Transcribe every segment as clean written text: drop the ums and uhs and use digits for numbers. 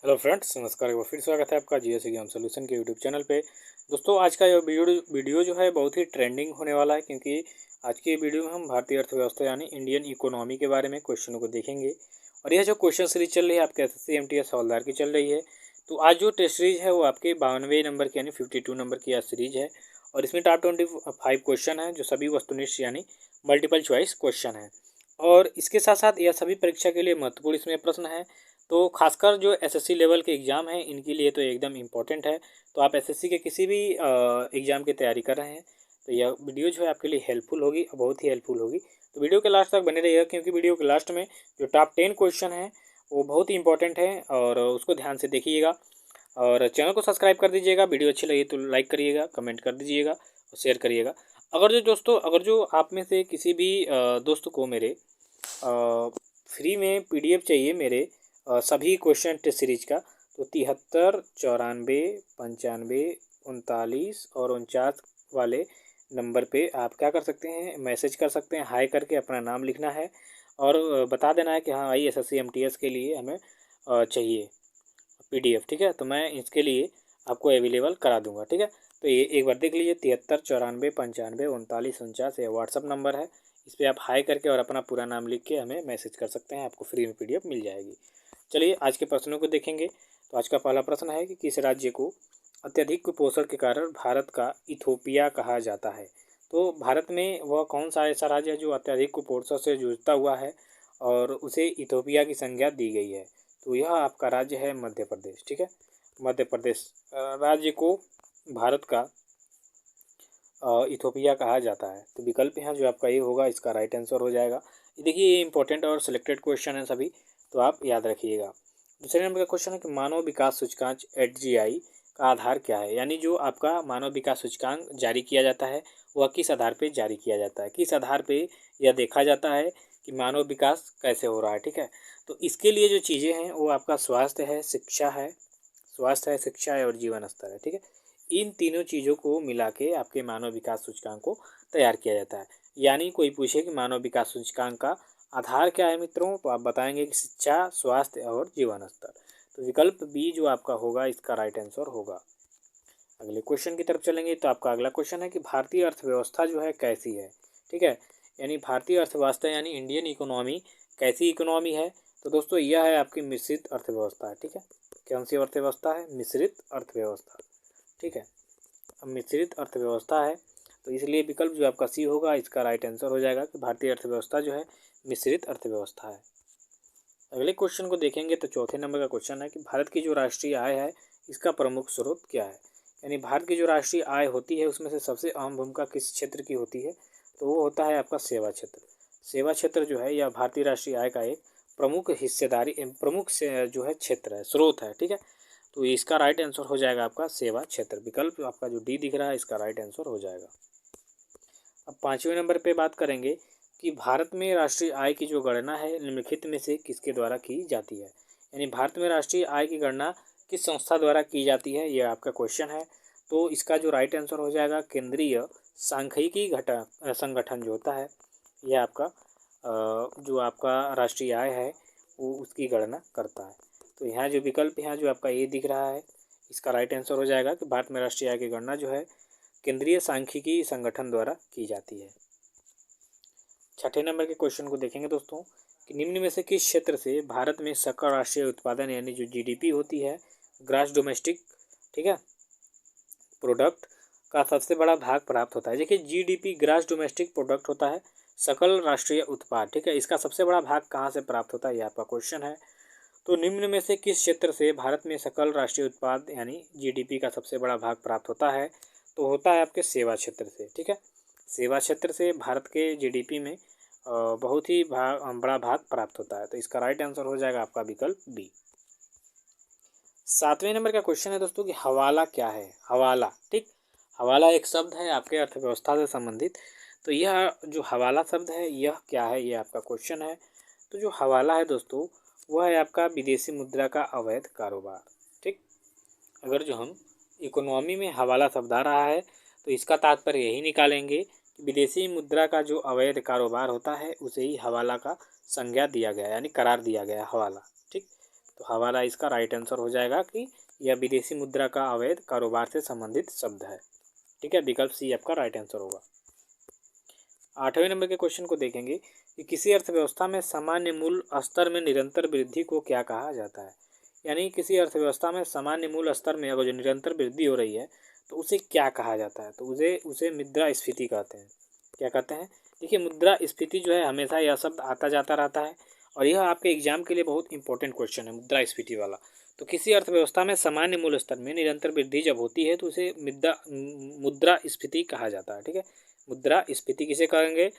Hello friends, नमस्कार। एक बार फिर स्वागत है आपका जीएस एग्जाम सॉल्यूशन के यूट्यूब चैनल पे। दोस्तों, आज का ये वीडियो जो है बहुत ही ट्रेंडिंग होने वाला है, क्योंकि आज की वीडियो में हम भारतीय अर्थव्यवस्था यानी इंडियन इकोनॉमी के बारे में क्वेश्चनों को देखेंगे। और यह जो क्वेश्चन सीरीज चल रही है आपके एसएससी एमटीएस हवलदार की चल रही है। तो आज जो टेस्ट सीरीज है वो आपके 92 नंबर की यानी 52 नंबर की आज सीरीज है। और इसमें टॉप 25 क्वेश्चन है जो सभी वस्तुनिष्ठ यानी मल्टीपल चॉइस क्वेश्चन है। और इसके साथ साथ यह सभी परीक्षा के लिए महत्वपूर्ण इसमें प्रश्न है। तो खासकर जो एसएससी लेवल के एग्ज़ाम हैं इनके लिए तो एकदम इम्पोर्टेंट है। तो आप एसएससी के किसी भी एग्ज़ाम की तैयारी कर रहे हैं तो यह वीडियो जो है आपके लिए हेल्पफुल होगी और बहुत ही हेल्पफुल होगी। तो वीडियो के लास्ट तक बने रहिएगा, क्योंकि वीडियो के लास्ट में जो टॉप 10 क्वेश्चन हैं वो बहुत ही इंपॉर्टेंट है और उसको ध्यान से देखिएगा। और चैनल को सब्सक्राइब कर दीजिएगा। वीडियो अच्छी लगी तो लाइक करिएगा, कमेंट कर दीजिएगा और शेयर करिएगा। अगर जो आप में से किसी भी दोस्त को मेरे फ्री में पीडीएफ चाहिए मेरे सभी क्वेश्चन टेस्ट सीरीज का, तो 73 94 95 39 और 49 वाले नंबर पे आप क्या कर सकते हैं, मैसेज कर सकते हैं। हाई करके अपना नाम लिखना है और बता देना है कि हाँ भाई एसएससी एमटीएस के लिए हमें चाहिए पीडीएफ। ठीक है, तो मैं इसके लिए आपको अवेलेबल करा दूंगा। ठीक है, तो ये एक बार देख लीजिए, 73 94 95 39 49 ये व्हाट्सअप नंबर है। इस पर आप हाई करके और अपना पूरा नाम लिख के हमें मैसेज कर सकते हैं, आपको फ्री में पीडीएफ मिल जाएगी। चलिए आज के प्रश्नों को देखेंगे। तो आज का पहला प्रश्न है कि किस राज्य को अत्यधिक कुपोषण के कारण भारत का इथोपिया कहा जाता है। तो भारत में वह कौन सा ऐसा राज्य है जो अत्यधिक कुपोषण से जूझता हुआ है और उसे इथोपिया की संज्ञा दी गई है। तो यह आपका राज्य है मध्य प्रदेश। ठीक है, मध्य प्रदेश राज्य को भारत का इथोपिया कहा जाता है। तो विकल्प यहाँ जो आपका ये होगा इसका राइट आंसर हो जाएगा। देखिए ये इंपॉर्टेंट और सिलेक्टेड क्वेश्चन है सभी, तो आप याद रखिएगा। दूसरे नंबर का क्वेश्चन है कि मानव विकास सूचकांक एचजीआई का आधार क्या है। यानी जो आपका मानव विकास सूचकांक जारी किया जाता है वह किस आधार पर जारी किया जाता है, किस आधार पर यह देखा जाता है कि मानव विकास कैसे हो रहा है। ठीक है, तो इसके लिए जो चीज़ें हैं वो आपका स्वास्थ्य है, शिक्षा है, और जीवन स्तर है। ठीक है, इन तीनों चीज़ों को मिला के आपके मानव विकास सूचकांक को तैयार किया जाता है। यानी कोई पूछे कि मानव विकास सूचकांक का आधार क्या है मित्रों, तो आप बताएंगे कि शिक्षा, स्वास्थ्य और जीवन स्तर। तो विकल्प बी जो आपका होगा इसका राइट आंसर होगा। अगले क्वेश्चन की तरफ चलेंगे। तो आपका अगला क्वेश्चन है कि भारतीय अर्थव्यवस्था जो है कैसी है। ठीक है, यानी भारतीय अर्थव्यवस्था यानी इंडियन इकोनॉमी कैसी इकोनॉमी है। तो दोस्तों यह है आपकी मिश्रित अर्थव्यवस्था है। ठीक है, कौन सी अर्थव्यवस्था है, मिश्रित अर्थव्यवस्था। ठीक है, अब मिश्रित अर्थव्यवस्था है तो इसलिए विकल्प जो आपका सी होगा इसका राइट आंसर हो जाएगा कि भारतीय अर्थव्यवस्था जो है मिश्रित अर्थव्यवस्था है। अगले क्वेश्चन को देखेंगे तो चौथे नंबर का क्वेश्चन है कि भारत की जो राष्ट्रीय आय है इसका प्रमुख स्रोत क्या है। यानी भारत की जो राष्ट्रीय आय होती है उसमें से सबसे अहम भूमिका किस क्षेत्र की होती है, तो वो होता है आपका सेवा क्षेत्र। सेवा क्षेत्र जो है यह भारतीय राष्ट्रीय आय का एक प्रमुख हिस्सेदारी प्रमुख से जो है क्षेत्र है, स्रोत है। ठीक है, तो इसका राइट आंसर हो जाएगा आपका सेवा क्षेत्र। विकल्प आपका जो डी दिख रहा है इसका राइट आंसर हो जाएगा। अब पाँचवें नंबर पे बात करेंगे कि भारत में राष्ट्रीय आय की जो गणना है निम्नलिखित में से किसके द्वारा की जाती है। यानी भारत में राष्ट्रीय आय की गणना किस संस्था द्वारा की जाती है, यह आपका क्वेश्चन है। तो इसका जो राइट आंसर हो जाएगा केंद्रीय सांख्यिकी संगठन जो होता है, यह आपका जो आपका राष्ट्रीय आय है वो उसकी गणना करता है। तो यहाँ जो विकल्प यहाँ जो आपका ये दिख रहा है इसका राइट आंसर हो जाएगा कि भारत में राष्ट्रीय आय की गणना जो है केंद्रीय सांख्यिकी संगठन द्वारा की जाती है। छठे नंबर के क्वेश्चन को देखेंगे दोस्तों कि निम्न में से किस क्षेत्र से भारत में सकल राष्ट्रीय उत्पादन यानी जो जीडीपी होती है, ग्रास डोमेस्टिक, ठीक है, प्रोडक्ट का सबसे बड़ा भाग प्राप्त होता है। देखिए जीडीपी ग्रास डोमेस्टिक प्रोडक्ट होता है सकल राष्ट्रीय उत्पाद। ठीक है, इसका सबसे बड़ा भाग कहाँ से प्राप्त होता है, ये आपका क्वेश्चन है। तो निम्न में से किस क्षेत्र से भारत में सकल राष्ट्रीय उत्पाद यानी जीडीपी का सबसे बड़ा भाग प्राप्त होता है, तो होता है आपके सेवा क्षेत्र से। ठीक है, सेवा क्षेत्र से भारत के जीडीपी में बहुत ही बड़ा भाग प्राप्त होता है। तो इसका राइट आंसर हो जाएगा आपका विकल्प बी। सातवें नंबर का क्वेश्चन है दोस्तों कि हवाला क्या है। हवाला, ठीक, हवाला एक शब्द है आपके अर्थव्यवस्था से संबंधित। तो यह जो हवाला शब्द है यह क्या है, ये आपका क्वेश्चन है। तो जो हवाला है दोस्तों वह है आपका विदेशी मुद्रा का अवैध कारोबार। ठीक, अगर जो हम इकोनॉमी में हवाला शब्द आ रहा है तो इसका तात्पर्य यही निकालेंगे कि विदेशी मुद्रा का जो अवैध कारोबार होता है उसे ही हवाला का संज्ञा दिया गया यानी करार दिया गया हवाला। ठीक, तो हवाला इसका राइट आंसर हो जाएगा कि यह विदेशी मुद्रा का अवैध कारोबार से संबंधित शब्द है। ठीक है, विकल्प सी आपका राइट आंसर होगा। 8वें नंबर के क्वेश्चन को देखेंगे कि किसी अर्थव्यवस्था में सामान्य मूल स्तर में निरंतर वृद्धि को क्या कहा जाता है। यानी किसी अर्थव्यवस्था में सामान्य मूल स्तर में अगर जो निरंतर वृद्धि हो रही है तो उसे क्या कहा जाता है, तो उसे मुद्रास्फीति कहते हैं। क्या कहते हैं? देखिए, मुद्रास्फीति जो है हमेशा यह शब्द आता जाता रहता है और यह आपके एग्जाम के लिए बहुत इंपॉर्टेंट क्वेश्चन है, मुद्रास्फीति वाला। तो किसी अर्थव्यवस्था में सामान्य मूल स्तर में निरंतर वृद्धि जब होती है तो उसे मुद्रास्फीति कहा जाता है। ठीक है, मुद्रास्फीति किसे कहेंगे?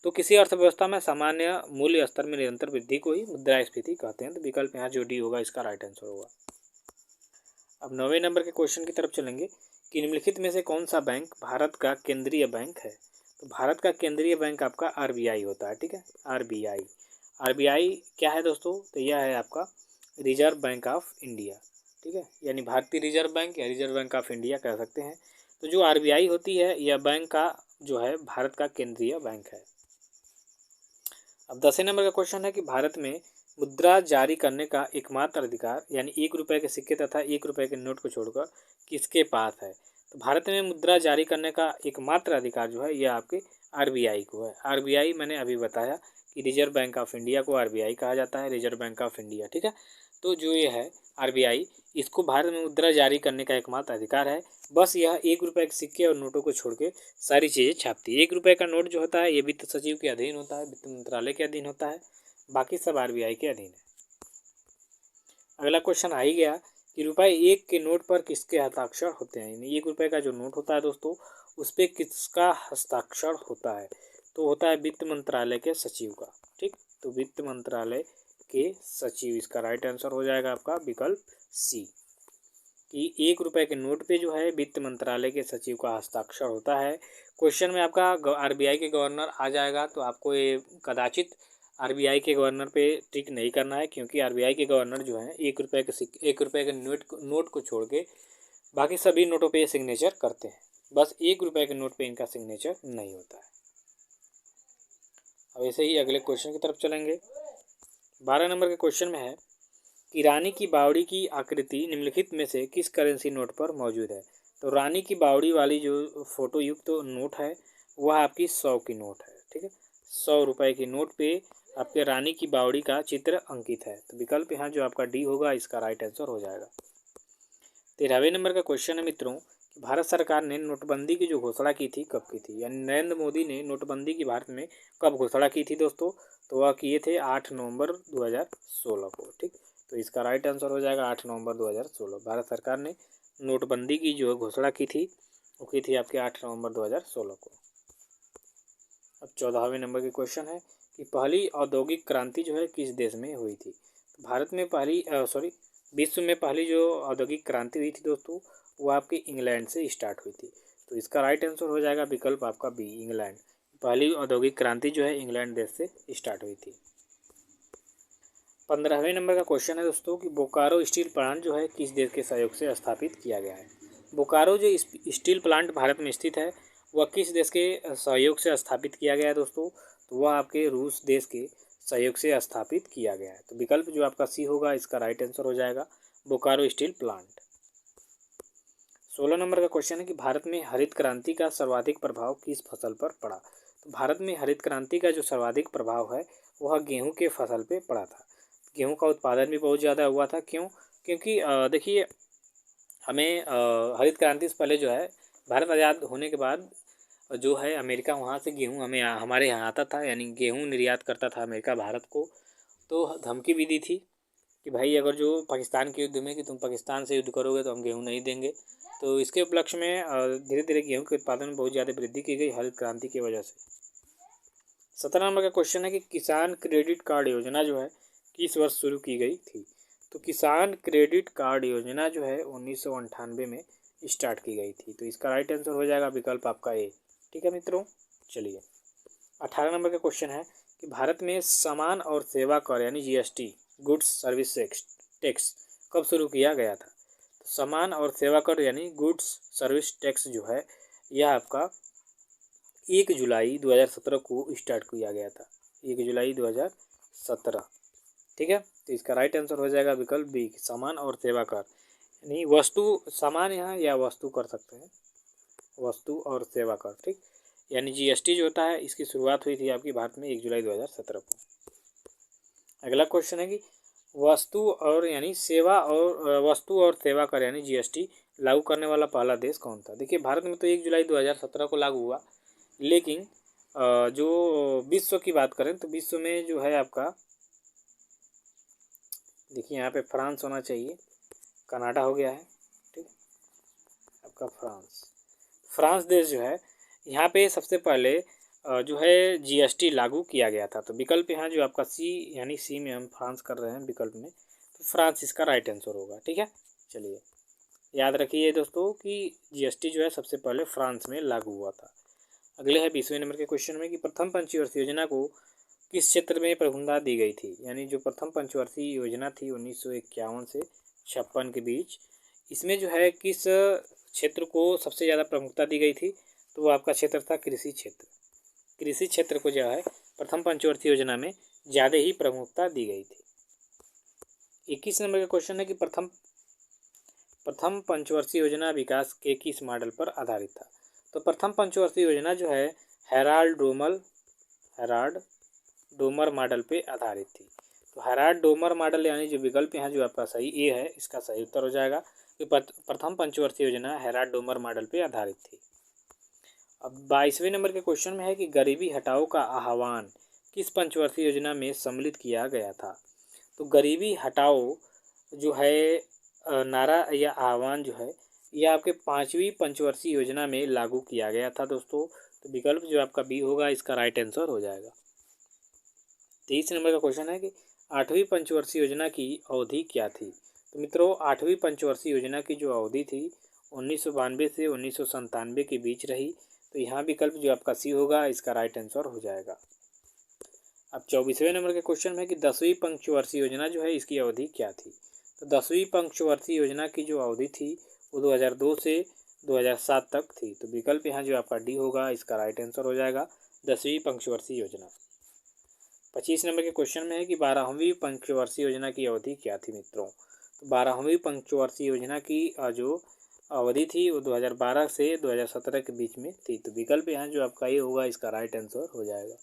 तो किसी अर्थव्यवस्था में सामान्य मूल्य स्तर में निरंतर वृद्धि को ही मुद्रास्फीति कहते हैं। तो विकल्प यहाँ जो डी होगा इसका राइट आंसर होगा। अब 9वें नंबर के क्वेश्चन की तरफ चलेंगे कि निम्नलिखित में से कौन सा बैंक भारत का केंद्रीय बैंक है। तो भारत का केंद्रीय बैंक आपका आरबीआई होता है। ठीक है, आरबीआई क्या है दोस्तों? तो यह है आपका रिजर्व बैंक ऑफ इंडिया। ठीक है, यानी भारतीय रिजर्व बैंक या रिजर्व बैंक ऑफ इंडिया कह सकते हैं। तो जो आरबीआई होती है यह बैंक का जो है भारत का केंद्रीय बैंक है। अब 10वें नंबर का क्वेश्चन है कि भारत में मुद्रा जारी करने का एकमात्र अधिकार यानी 1 रुपये के सिक्के तथा 1 रुपये के नोट को छोड़कर किसके पास है। तो भारत में मुद्रा जारी करने का एकमात्र अधिकार जो है यह आपके आरबीआई को है। आरबीआई मैंने अभी बताया कि रिजर्व बैंक ऑफ इंडिया को आरबीआई कहा जाता है, रिजर्व बैंक ऑफ इंडिया। ठीक है, तो जो ये है आरबीआई, इसको भारत में मुद्रा जारी करने का एकमात्र अधिकार है। बस यह 1 रुपये के सिक्के और नोटों को छोड़ के सारी चीज़ें छापती है। 1 रुपये का नोट जो होता है ये वित्त सचिव के अधीन होता है, वित्त मंत्रालय के अधीन होता है, बाकी सब आरबीआई के अधीन है। अगला क्वेश्चन आ ही गया कि रुपये 1 के नोट पर किसके हस्ताक्षर होते हैं। यानी 1 रुपये का जो नोट होता है दोस्तों उस पर किसका हस्ताक्षर होता है, तो होता है वित्त मंत्रालय के सचिव का। ठीक, तो वित्त मंत्रालय के सचिव, इसका राइट आंसर हो जाएगा आपका विकल्प सी कि 1 रुपये के नोट पे जो है वित्त मंत्रालय के सचिव का हस्ताक्षर होता है। क्वेश्चन में आपका आरबीआई के गवर्नर आ जाएगा तो आपको ये कदाचित आरबीआई के गवर्नर पे टिक नहीं करना है, क्योंकि आरबीआई के गवर्नर जो हैं 1 रुपये के नोट को छोड़ के बाकी सभी नोटों पे सिग्नेचर करते हैं। बस 1 रुपये के नोट पे इनका सिग्नेचर नहीं होता है। अब ऐसे ही अगले क्वेश्चन की तरफ चलेंगे। 12 नंबर के क्वेश्चन में है कि रानी की बावड़ी की आकृति निम्नलिखित में से किस करेंसी नोट पर मौजूद है। तो रानी की बावड़ी वाली जो फोटो युक्त तो नोट है वह आपकी 100 की नोट है। ठीक है, 100 रुपये की नोट पे आपके रानी की बावड़ी का चित्र अंकित है। तो विकल्प यहाँ जो आपका डी होगा इसका राइट आंसर हो जाएगा। 13वें नंबर का क्वेश्चन है मित्रों, भारत सरकार ने नोटबंदी की जो घोषणा की थी कब की थी। यानी नरेंद्र मोदी ने नोटबंदी की भारत में कब घोषणा की थी दोस्तों, तो वह किए थे 8 नवंबर 2016 को। ठीक, तो इसका राइट आंसर हो जाएगा 8 नवंबर 2016। भारत सरकार ने नोटबंदी की जो घोषणा की थी वो की थी आपके 8 नवंबर 2016 को। अब 14वें नंबर के क्वेश्चन है कि पहली औद्योगिक क्रांति जो है किस देश में हुई थी। भारत में विश्व में पहली जो औद्योगिक क्रांति हुई थी दोस्तों वो आपके इंग्लैंड से स्टार्ट हुई थी। तो इसका राइट आंसर हो जाएगा विकल्प आपका बी, इंग्लैंड। पहली औद्योगिक क्रांति जो है इंग्लैंड देश से स्टार्ट हुई थी। 15वें नंबर का क्वेश्चन है दोस्तों कि बोकारो स्टील प्लांट जो है किस देश के सहयोग से स्थापित किया गया है। बोकारो जो स्टील प्लांट भारत में स्थित है वह किस देश के सहयोग से स्थापित किया गया है दोस्तों, तो वह आपके रूस देश के सहयोग से स्थापित किया गया है। तो विकल्प जो आपका सी होगा इसका राइट आंसर हो जाएगा बोकारो स्टील प्लांट। 16 नंबर का क्वेश्चन है कि भारत में हरित क्रांति का सर्वाधिक प्रभाव किस फसल पर पड़ा। तो भारत में हरित क्रांति का जो सर्वाधिक प्रभाव है वह गेहूं के फसल पे पड़ा था। गेहूं का उत्पादन भी बहुत ज़्यादा हुआ था। क्यों? क्योंकि देखिए हमें हरित क्रांति से पहले जो है भारत आज़ाद होने के बाद जो है अमेरिका वहाँ से गेहूं हमारे यहाँ आता था, यानी गेहूं निर्यात करता था अमेरिका भारत को। तो धमकी भी दी थी कि भाई अगर जो पाकिस्तान के युद्ध में कि तुम पाकिस्तान से युद्ध करोगे तो हम गेहूं नहीं देंगे। तो इसके उपलक्ष्य में धीरे धीरे गेहूं के उत्पादन में बहुत ज़्यादा वृद्धि की गई हरित क्रांति की वजह से। 17 नंबर का क्वेश्चन है कि किसान क्रेडिट कार्ड योजना जो है किस वर्ष शुरू की गई थी। तो किसान क्रेडिट कार्ड योजना जो है 1998 में स्टार्ट की गई थी। तो इसका राइट आंसर हो जाएगा विकल्प आपका ए। ठीक है मित्रों, चलिए 18 नंबर का क्वेश्चन है कि भारत में सामान और सेवा कर यानी जीएसटी, गुड्स सर्विस टैक्स कब शुरू किया गया था। तो सामान और सेवा कर यानी गुड्स सर्विस टैक्स जो है यह आपका 1 जुलाई 2017 को स्टार्ट किया गया था। 1 जुलाई 2017। ठीक है, तो इसका राइट आंसर हो जाएगा विकल्प बी, सामान और सेवा कर, यानी वस्तु सामान यहाँ या वस्तु कर सकते हैं, वस्तु और सेवा कर, ठीक। यानी जीएसटी जो होता है इसकी शुरुआत हुई थी आपकी भारत में 1 जुलाई 2017 को। अगला क्वेश्चन है कि वस्तु और यानी सेवा और वस्तु और सेवा कर यानी जीएसटी लागू करने वाला पहला देश कौन था। देखिए भारत में तो 1 जुलाई 2017 को लागू हुआ, लेकिन जो विश्व की बात करें तो विश्व में जो है आपका, देखिए यहाँ पे फ्रांस होना चाहिए, कनाडा हो गया है, ठीक। आपका फ्रांस देश जो है यहाँ पे सबसे पहले जो है जीएसटी लागू किया गया था। तो विकल्प यहाँ जो आपका सी, यानी सी में हम फ्रांस कर रहे हैं विकल्प में, तो फ्रांस इसका राइट आंसर होगा, ठीक है। चलिए याद रखिए दोस्तों कि जीएसटी जो है सबसे पहले फ्रांस में लागू हुआ था। अगले है 20वें नंबर के क्वेश्चन में कि प्रथम पंचवर्षीय योजना को किस क्षेत्र में प्रमुखता दी गई थी। यानी जो प्रथम पंचवर्षीय योजना थी 1951 से 56 के बीच, इसमें जो है किस क्षेत्र को सबसे ज़्यादा प्रमुखता दी गई थी, तो वो आपका क्षेत्र था कृषि क्षेत्र। कृषि क्षेत्र को जो है प्रथम पंचवर्षीय योजना में ज़्यादा ही प्रमुखता दी गई थी। 21 नंबर का क्वेश्चन है कि प्रथम पंचवर्षीय योजना विकास के किस मॉडल पर आधारित था। तो प्रथम पंचवर्षीय योजना जो है हेराल्ड डोमर मॉडल पे आधारित थी। तो हेराल्ड डोमर मॉडल यानी जो विकल्प यहाँ जो आपका सही ए है, इसका सही उत्तर हो जाएगा कि प्रथम पंचवर्षीय योजना हेराल्ड डोमर मॉडल पे आधारित थी। अब 22वें नंबर के क्वेश्चन में है कि गरीबी हटाओ का आह्वान किस पंचवर्षीय योजना में सम्मिलित किया गया था। तो गरीबी हटाओ जो है नारा या आह्वान जो है यह आपके 5वीं पंचवर्षीय योजना में लागू किया गया था दोस्तों। तो विकल्प जो आपका बी होगा इसका राइट आंसर हो जाएगा। 23 नंबर का क्वेश्चन है कि 8वीं पंचवर्षीय योजना की अवधि क्या थी। तो मित्रों 8वीं पंचवर्षीय योजना की जो अवधि थी 1992 से 1997 के बीच रही। तो यहाँ विकल्प जो आपका सी होगा इसका राइट आंसर हो जाएगा। अब 24वें नंबर के क्वेश्चन में कि 10वीं पंचवर्षीय योजना जो है इसकी अवधि क्या थी। तो 10वीं पंचवर्षीय योजना की जो अवधि थी वो 2002 से 2007 तक थी। तो विकल्प यहाँ जो आपका डी होगा इसका राइट आंसर हो जाएगा 10वीं पंचवर्षीय योजना। 25 नंबर के क्वेश्चन में है कि 12वीं पंचवर्षीय योजना की अवधि क्या थी मित्रों। तो 12वीं पंचवर्षीय योजना की जो अवधि थी वो 2012 से 2017 के बीच में थी। तो विकल्प यहाँ जो आपका ये होगा इसका राइट आंसर हो जाएगा।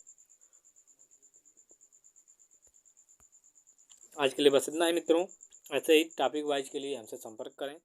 आज के लिए बस इतना ही मित्रों। ऐसे ही टॉपिक वाइज के लिए हमसे संपर्क करें।